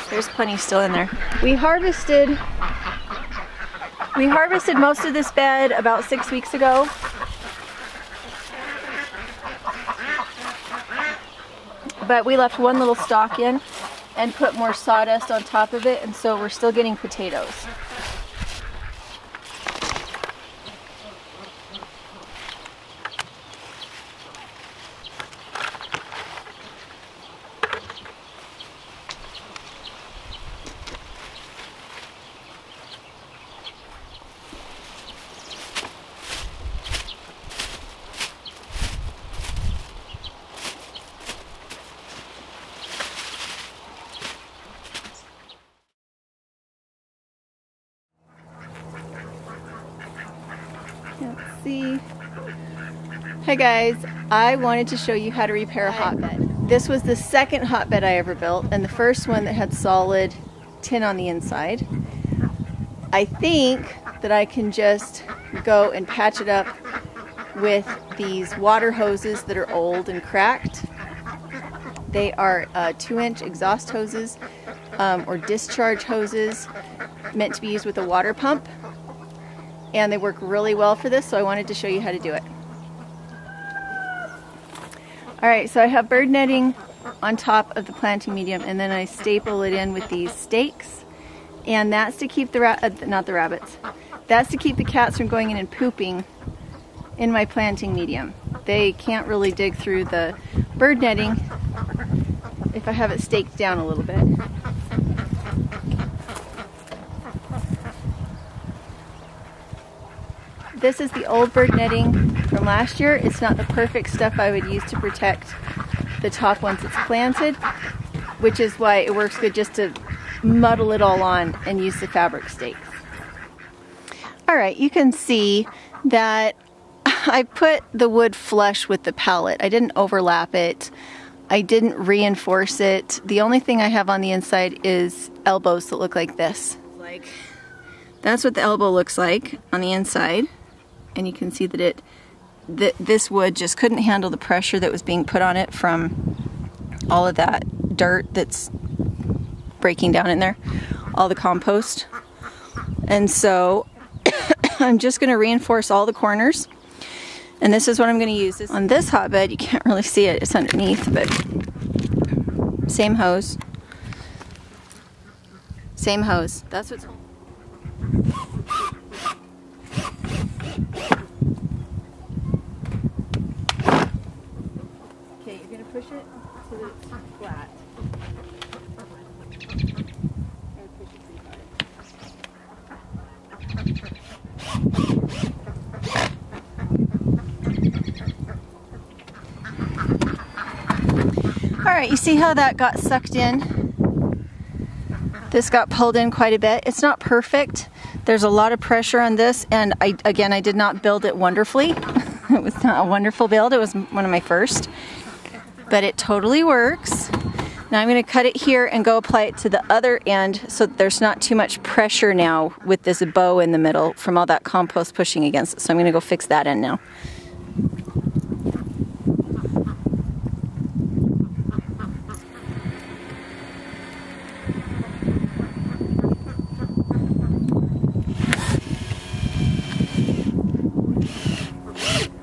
There's plenty still in there. We harvested most of this bed about 6 weeks ago. But we left one little stalk in and put more sawdust on top of it, and so we're still getting potatoes. Let's see. Hey guys, I wanted to show you how to repair a hotbed. This was the second hotbed I ever built, and the first one that had solid tin on the inside. I think that I can just go and patch it up with these water hoses that are old and cracked. They are 2-inch exhaust hoses or discharge hoses meant to be used with a water pump. And they work really well for this, so I wanted to show you how to do it. Alright, so I have bird netting on top of the planting medium, and then I staple it in with these stakes. And that's to keep the that's to keep the cats from going in and pooping in my planting medium. They can't really dig through the bird netting if I have it staked down a little bit. This is the old bird netting from last year. It's not the perfect stuff I would use to protect the top once it's planted, which is why it works good just to muddle it all on and use the fabric stakes. Alright, you can see that I put the wood flush with the pallet. I didn't overlap it. I didn't reinforce it. The only thing I have on the inside is elbows that look like this. That's what the elbow looks like on the inside. And you can see that this wood just couldn't handle the pressure that was being put on it from all of that dirt that's breaking down in there, all the compost. And so I'm just going to reinforce all the corners, and this is what I'm going to use. On this hotbed, you can't really see it, it's underneath, but same hose. Same hose. That's what's... Okay, you're going to push it so that it's flat. Alright, you see how that got sucked in? This got pulled in quite a bit. It's not perfect. There's a lot of pressure on this, and I did not build it wonderfully. It was not a wonderful build. It was one of my first. But it totally works. Now I'm going to cut it here and go apply it to the other end so that there's not too much pressure now with this bow in the middle from all that compost pushing against it. So I'm going to go fix that end now.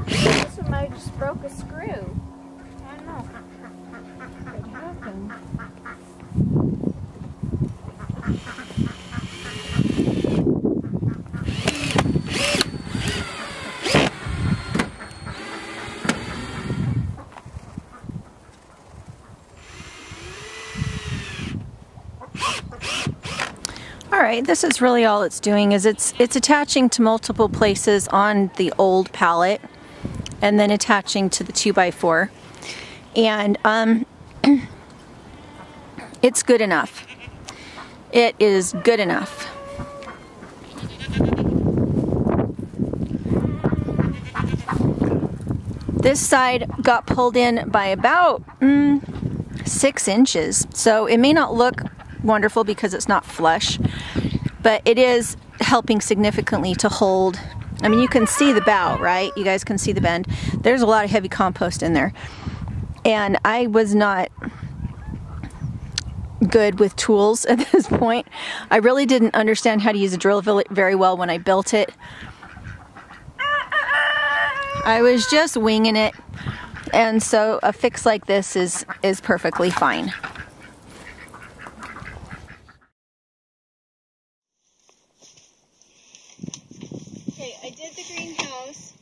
This one might have just broke a screw. I don't know. It happened. Alright, this is really all it's doing, is it's attaching to multiple places on the old pallet and then attaching to the 2x4. And it's good enough. It is good enough. This side got pulled in by about 6 inches, so it may not look wonderful because it's not flush, but it is helping significantly to hold. I mean, you can see the bow, right? You guys can see the bend. There's a lot of heavy compost in there, and I was not good with tools at this point. I really didn't understand how to use a drill very well when I built it. I was just winging it, and so a fix like this is perfectly fine. Okay, I did the greenhouse.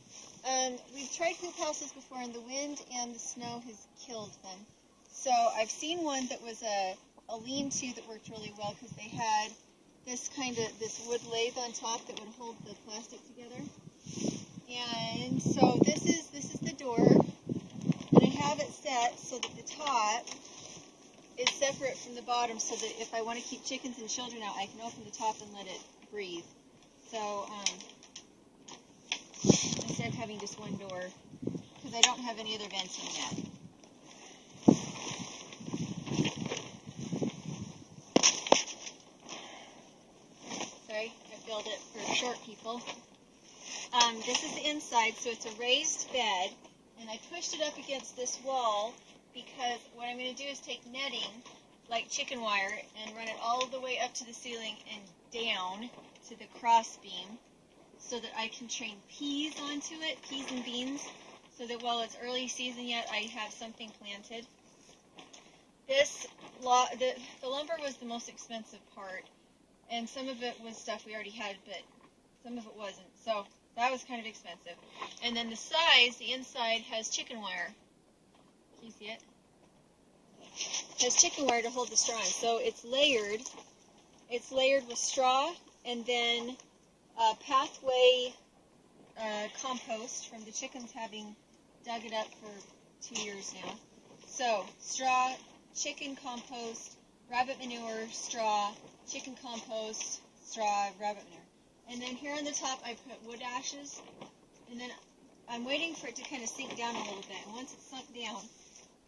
We've tried hoop houses before, and the wind and the snow has killed them. So I've seen one that was a lean-to that worked really well because they had this wood lathe on top that would hold the plastic together. And so this is the door, and I have it set so that the top is separate from the bottom, so that if I want to keep chickens and children out, I can open the top and let it breathe. So instead of having just one door, because I don't have any other venting yet. Sorry, I built it for short people. This is the inside, so it's a raised bed, and I pushed it up against this wall because what I'm going to do is take netting, like chicken wire, and run it all the way up to the ceiling and down to the cross beam so that I can train peas onto it, peas and beans, so that while it's early season yet, I have something planted. The lumber was the most expensive part, and some of it was stuff we already had, but some of it wasn't. So that was kind of expensive. And then the sides, the inside has chicken wire. Can you see it? It has chicken wire to hold the straw in. So it's layered. It's layered with straw, and then pathway compost from the chickens having dug it up for 2 years now. So straw, chicken compost, rabbit manure, straw, chicken compost, straw, rabbit manure. And then here on the top I put wood ashes, and then I'm waiting for it to kind of sink down a little bit. And once it's sunk down,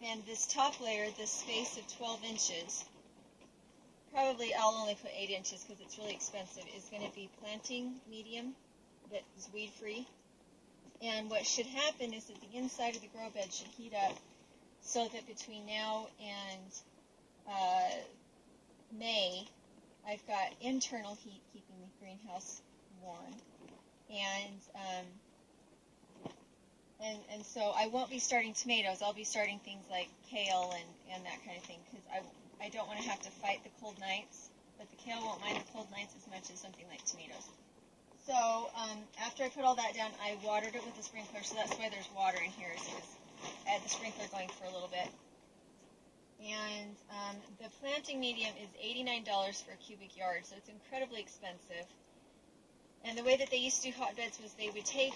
then this top layer, this space of 12 inches, probably I'll only put 8 inches because it's really expensive, is going to be planting medium that is weed free. And what should happen is that the inside of the grow bed should heat up so that between now and May, I've got internal heat keeping the greenhouse warm, and so I won't be starting tomatoes. I'll be starting things like kale and that kind of thing, because I don't want to have to fight the cold nights, but the kale won't mind the cold nights as much as something like tomatoes. So after I put all that down, I watered it with a sprinkler, so that's why there's water in here, is because I had the sprinkler going for a little bit. And the planting medium is $89 for a cubic yard, so it's incredibly expensive. And the way that they used to do hotbeds was they would take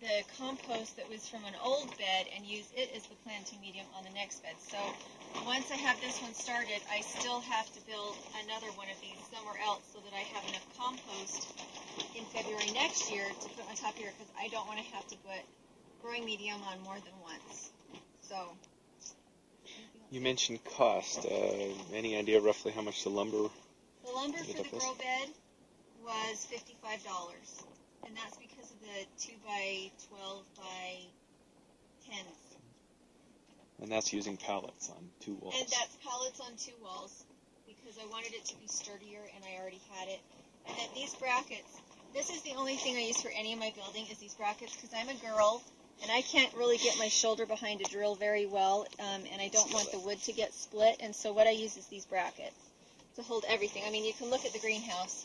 the compost that was from an old bed and use it as the planting medium on the next bed. So once I have this one started, I still have to build another one of these somewhere else so that I have enough compost in February next year to put on top here, because I don't want to have to put growing medium on more than once. So. You mentioned cost. Any idea roughly how much the lumber? The lumber for the grow bed was $55, and that's because of the 2x12 by 10s. And that's using pallets on 2 walls. And that's pallets on 2 walls because I wanted it to be sturdier, and I already had it. And then these brackets. This is the only thing I use for any of my building is these brackets, because I'm a girl. And I can't really get my shoulder behind a drill very well, and I don't want the wood to get split, and so what I use is these brackets to hold everything. I mean, you can look at the greenhouse,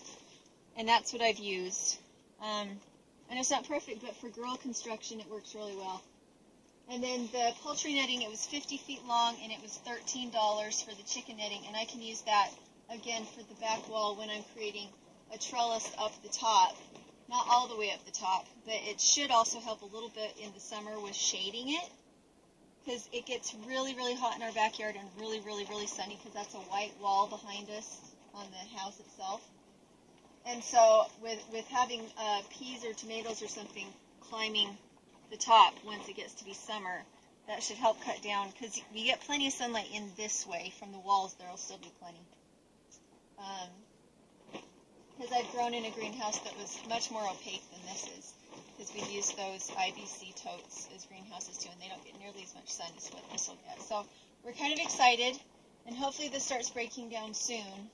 and that's what I've used. And it's not perfect, but for girl construction, it works really well. And then the poultry netting, it was 50 feet long, and it was $13 for the chicken netting, and I can use that, again, for the back wall when I'm creating a trellis up the top. Not all the way up the top, but it should also help a little bit in the summer with shading it, because it gets really, really hot in our backyard and really, really, really sunny, because that's a white wall behind us on the house itself. And so with having peas or tomatoes or something climbing the top once it gets to be summer, that should help cut down, because we get plenty of sunlight in this way from the walls. There will still be plenty. Because I've grown in a greenhouse that was much more opaque than this is, because we use those IBC totes as greenhouses too, and they don't get nearly as much sun as what this will get. So we're kind of excited, And hopefully this starts breaking down soon.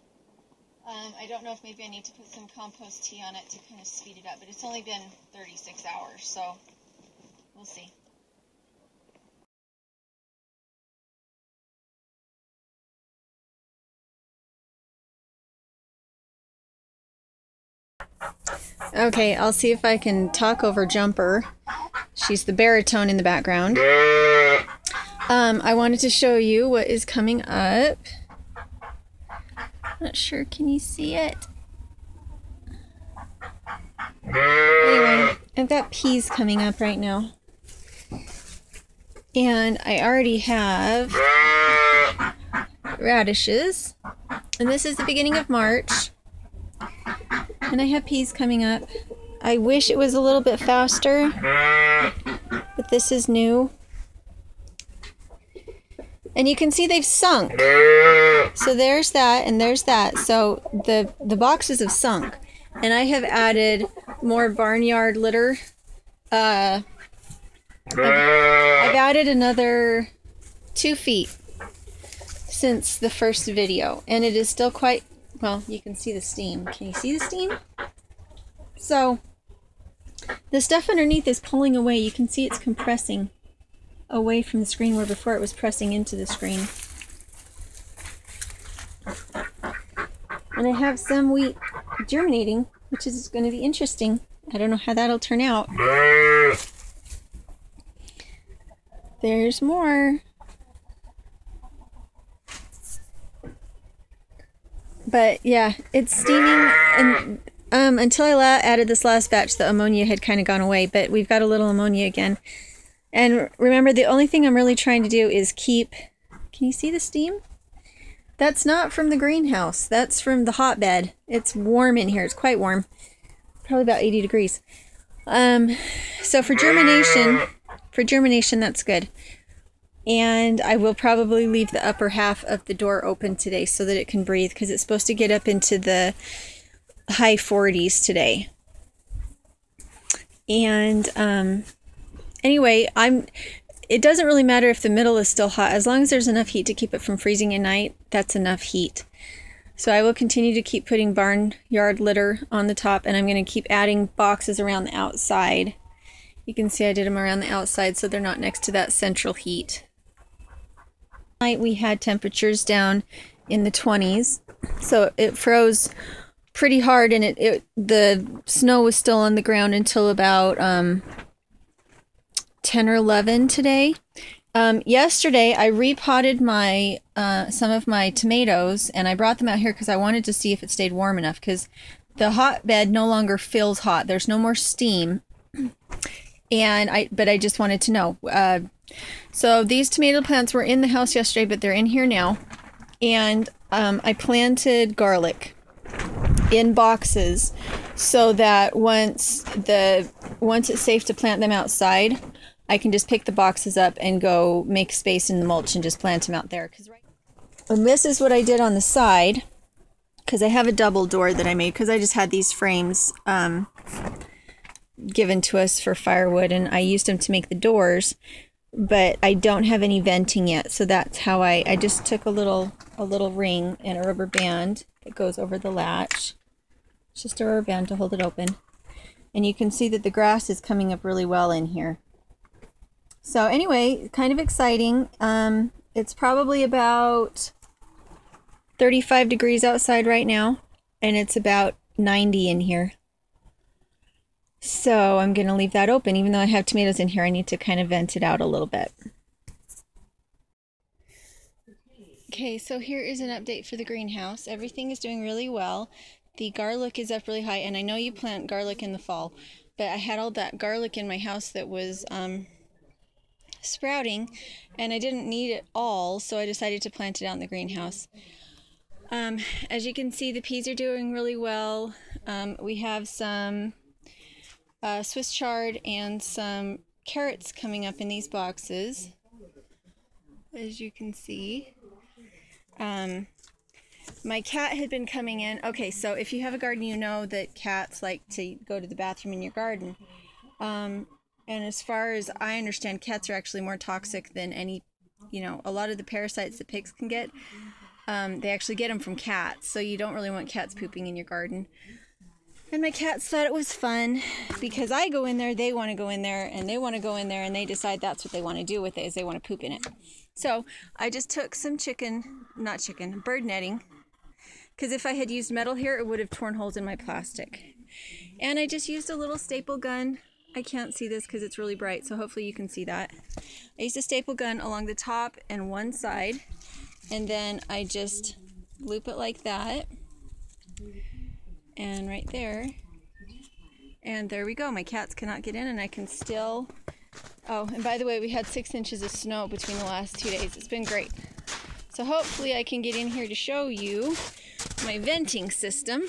I don't know if maybe I need to put some compost tea on it to kind of speed it up, but it's only been 36 hours, so we'll see. Okay, I'll see if I can talk over Jumper. She's the baritone in the background. I wanted to show you what is coming up. Not sure, can you see it? Anyway, I've got peas coming up right now. And I already have radishes. And this is the beginning of March. And I have peas coming up. I wish it was a little bit faster, but this is new. And you can see they've sunk. So there's that and there's that. So the boxes have sunk. And I have added more barnyard litter. I've added another 2 feet since the first video. And it is still quite, well, you can see the steam. Can you see the steam? So the stuff underneath is pulling away. You can see it's compressing away from the screen where before it was pressing into the screen. And I have some wheat germinating, which is going to be interesting. I don't know how that'll turn out. There's more. But yeah, it's steaming, and until I added this last batch, the ammonia had kind of gone away, but we've got a little ammonia again. And remember, the only thing I'm really trying to do is keep, can you see the steam? That's not from the greenhouse. That's from the hotbed. It's warm in here. It's quite warm. Probably about 80 degrees. So for germination, that's good. And I will probably leave the upper half of the door open today so that it can breathe, because it's supposed to get up into the high 40s today. And anyway, it doesn't really matter if the middle is still hot. As long as there's enough heat to keep it from freezing at night, that's enough heat. So I will continue to keep putting barnyard litter on the top, and I'm going to keep adding boxes around the outside. You can see I did them around the outside so they're not next to that central heat. Tonight we had temperatures down in the 20s, so it froze pretty hard, and the snow was still on the ground until about 10 or 11 today. Yesterday I repotted my some of my tomatoes, and I brought them out here because I wanted to see if it stayed warm enough, because the hotbed no longer feels hot. There's no more steam. But I just wanted to know. So these tomato plants were in the house yesterday, but they're in here now. And I planted garlic in boxes so that once it's safe to plant them outside, I can just pick the boxes up and go make space in the mulch and just plant them out there. And this is what I did on the side, because I have a double door that I made, because I just had these frames given to us for firewood, and I used them to make the doors, but I don't have any venting yet. So that's how I just took a little ring and a rubber band that goes over the latch. It's just a rubber band to hold it open. And you can see that the grass is coming up really well in here. So anyway, kind of exciting. It's probably about 35 degrees outside right now, and it's about 90 in here. So I'm going to leave that open. Even though I have tomatoes in here, I need to kind of vent it out a little bit. Okay, so here is an update for the greenhouse. Everything is doing really well. The garlic is up really high, and I know you plant garlic in the fall, but I had all that garlic in my house that was sprouting, and I didn't need it all, so I decided to plant it out in the greenhouse. As you can see, the peas are doing really well. We have some Swiss chard and some carrots coming up in these boxes, as you can see. My cat had been coming in. Okay, so if you have a garden, you know that cats like to go to the bathroom in your garden. And as far as I understand, cats are actually more toxic than a lot of the parasites that pigs can get. They actually get them from cats, so you don't really want cats pooping in your garden. And my cats thought it was fun because I go in there, they want to go in there, and they want to go in there, and they decide that's what they want to do with it, is they want to poop in it. So I just took some bird netting, because if I had used metal here, it would have torn holes in my plastic. And I just used a little staple gun. I can't see this because it's really bright, so hopefully you can see that. I used a staple gun along the top and one side, and then I just loop it like that. And right there, and there we go. My cats cannot get in, and I can still, oh, and by the way, we had 6 inches of snow between the last 2 days. It's been great. So hopefully I can get in here to show you my venting system.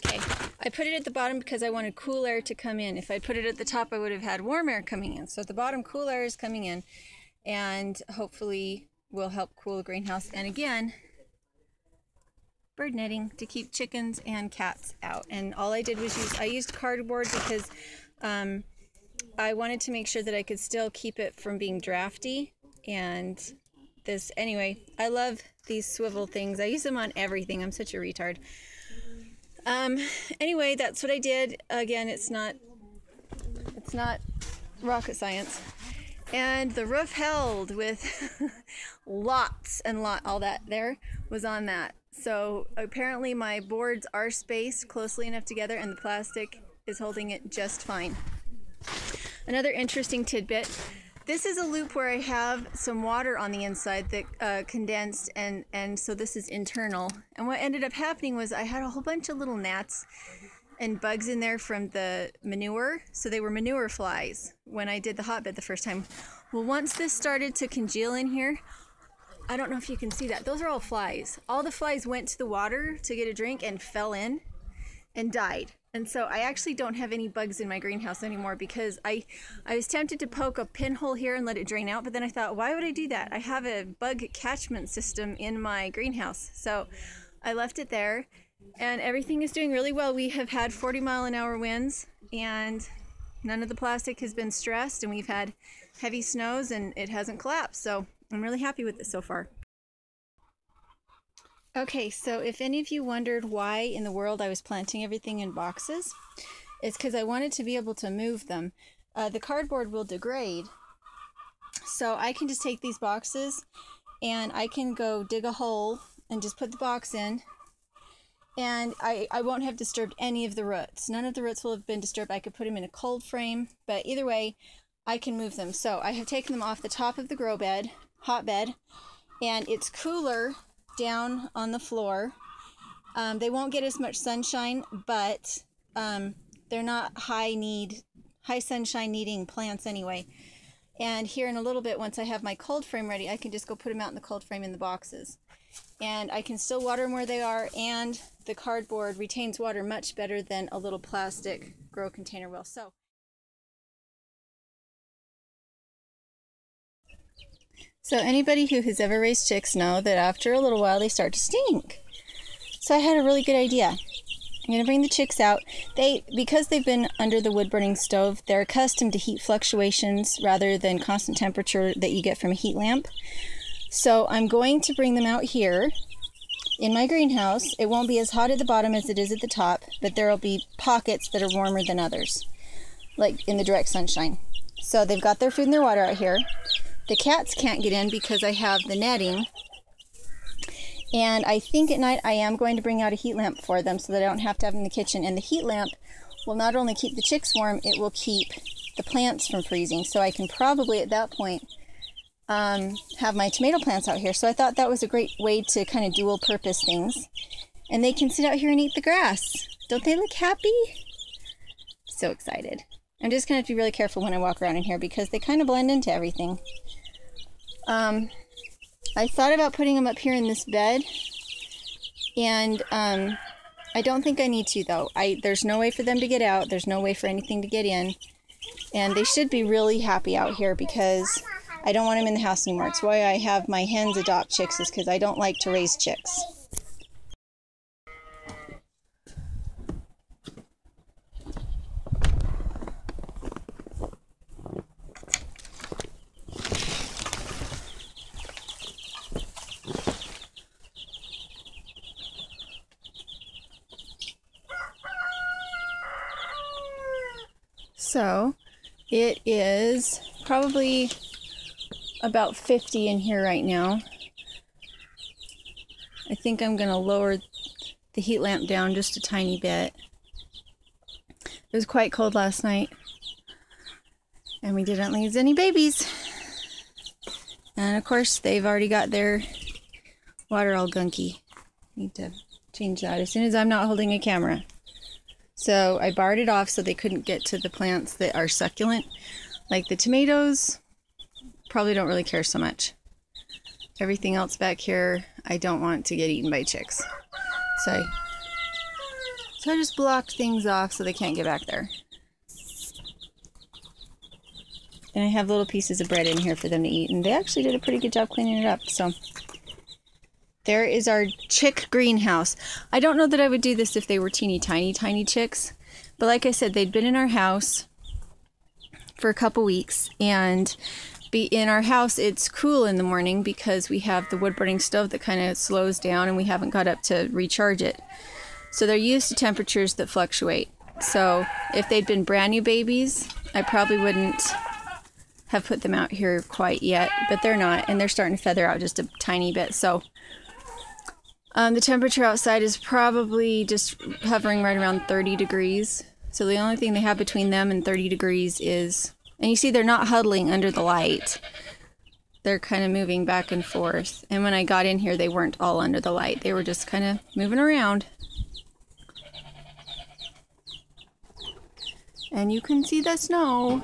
Okay, I put it at the bottom because I wanted cool air to come in. If I put it at the top, I would have had warm air coming in. So at the bottom, cool air is coming in, and hopefully will help cool the greenhouse. And again, bird netting to keep chickens and cats out. And all I did was I used cardboard because I wanted to make sure that I could still keep it from being drafty. And this, anyway, I love these swivel things. I use them on everything. I'm such a retard. Anyway, that's what I did. Again, it's not rocket science. And the roof held with lots and all that there was on that. So apparently my boards are spaced closely enough together, and the plastic is holding it just fine. Another interesting tidbit. This is a loop where I have some water on the inside that condensed, and so this is internal. And what ended up happening was I had a whole bunch of little gnats and bugs in there from the manure. So they were manure flies when I did the hotbed the first time. Well, once this started to congeal in here, I don't know if you can see that. Those are all flies. All the flies went to the water to get a drink and fell in and died. And so I actually don't have any bugs in my greenhouse anymore because I was tempted to poke a pinhole here and let it drain out, but then I thought, why would I do that? I have a bug catchment system in my greenhouse. So I left it there, and everything is doing really well. We have had 40-mile-an-hour winds, and none of the plastic has been stressed, and we've had heavy snows, and it hasn't collapsed. So I'm really happy with it so far. Okay, so if any of you wondered why in the world I was planting everything in boxes, it's because I wanted to be able to move them. The cardboard will degrade, so I can just take these boxes and I can go dig a hole and just put the box in, and I won't have disturbed any of the roots. None of the roots will have been disturbed. I could put them in a cold frame, but either way, I can move them. So I have taken them off the top of the grow bed, hotbed, and it's cooler down on the floor. They won't get as much sunshine, but they're not high sunshine needing plants anyway. And here in a little bit, once I have my cold frame ready, I can just go put them out in the cold frame in the boxes. And I can still water them where they are, and the cardboard retains water much better than a little plastic grow container will. So anybody who has ever raised chicks know that after a little while they start to stink. So I had a really good idea. I'm going to bring the chicks out. Because they've been under the wood-burning stove, they're accustomed to heat fluctuations rather than constant temperature that you get from a heat lamp. So I'm going to bring them out here in my greenhouse. It won't be as hot at the bottom as it is at the top, but there will be pockets that are warmer than others, like in the direct sunshine. So they've got their food and their water out here. The cats can't get in because I have the netting. And I think at night I am going to bring out a heat lamp for them so that I don't have to have them in the kitchen. And the heat lamp will not only keep the chicks warm, it will keep the plants from freezing. So I can probably at that point have my tomato plants out here. So I thought that was a great way to kind of dual purpose things. And they can sit out here and eat the grass. Don't they look happy? So excited. I'm just going to have to be really careful when I walk around in here because they kind of blend into everything. I thought about putting them up here in this bed, and I don't think I need to, though. There's no way for them to get out. There's no way for anything to get in. And they should be really happy out here because I don't want them in the house anymore. It's why I have my hens adopt chicks, is because I don't like to raise chicks. So it is probably about 50 in here right now. I think I'm going to lower the heat lamp down just a tiny bit. It was quite cold last night, and we didn't lose any babies. And of course, they've already got their water all gunky. Need to change that as soon as I'm not holding a camera. So I barred it off so they couldn't get to the plants that are succulent. Like the tomatoes, probably don't really care so much. Everything else back here, I don't want to get eaten by chicks. So I just blocked things off so they can't get back there. And I have little pieces of bread in here for them to eat, and they actually did a pretty good job cleaning it up. So there is our chick greenhouse. I don't know that I would do this if they were teeny tiny chicks, but like I said, they'd been in our house for a couple weeks, and in our house it's cool in the morning because we have the wood burning stove that kind of slows down, and we haven't got up to recharge it. So they're used to temperatures that fluctuate. So if they'd been brand new babies, I probably wouldn't have put them out here quite yet, but they're not, and they're starting to feather out just a tiny bit. So the temperature outside is probably just hovering right around 30 degrees. So the only thing they have between them and 30 degrees is, and you see they're not huddling under the light. They're kind of moving back and forth. And when I got in here, they weren't all under the light. They were just kind of moving around. And you can see the snow.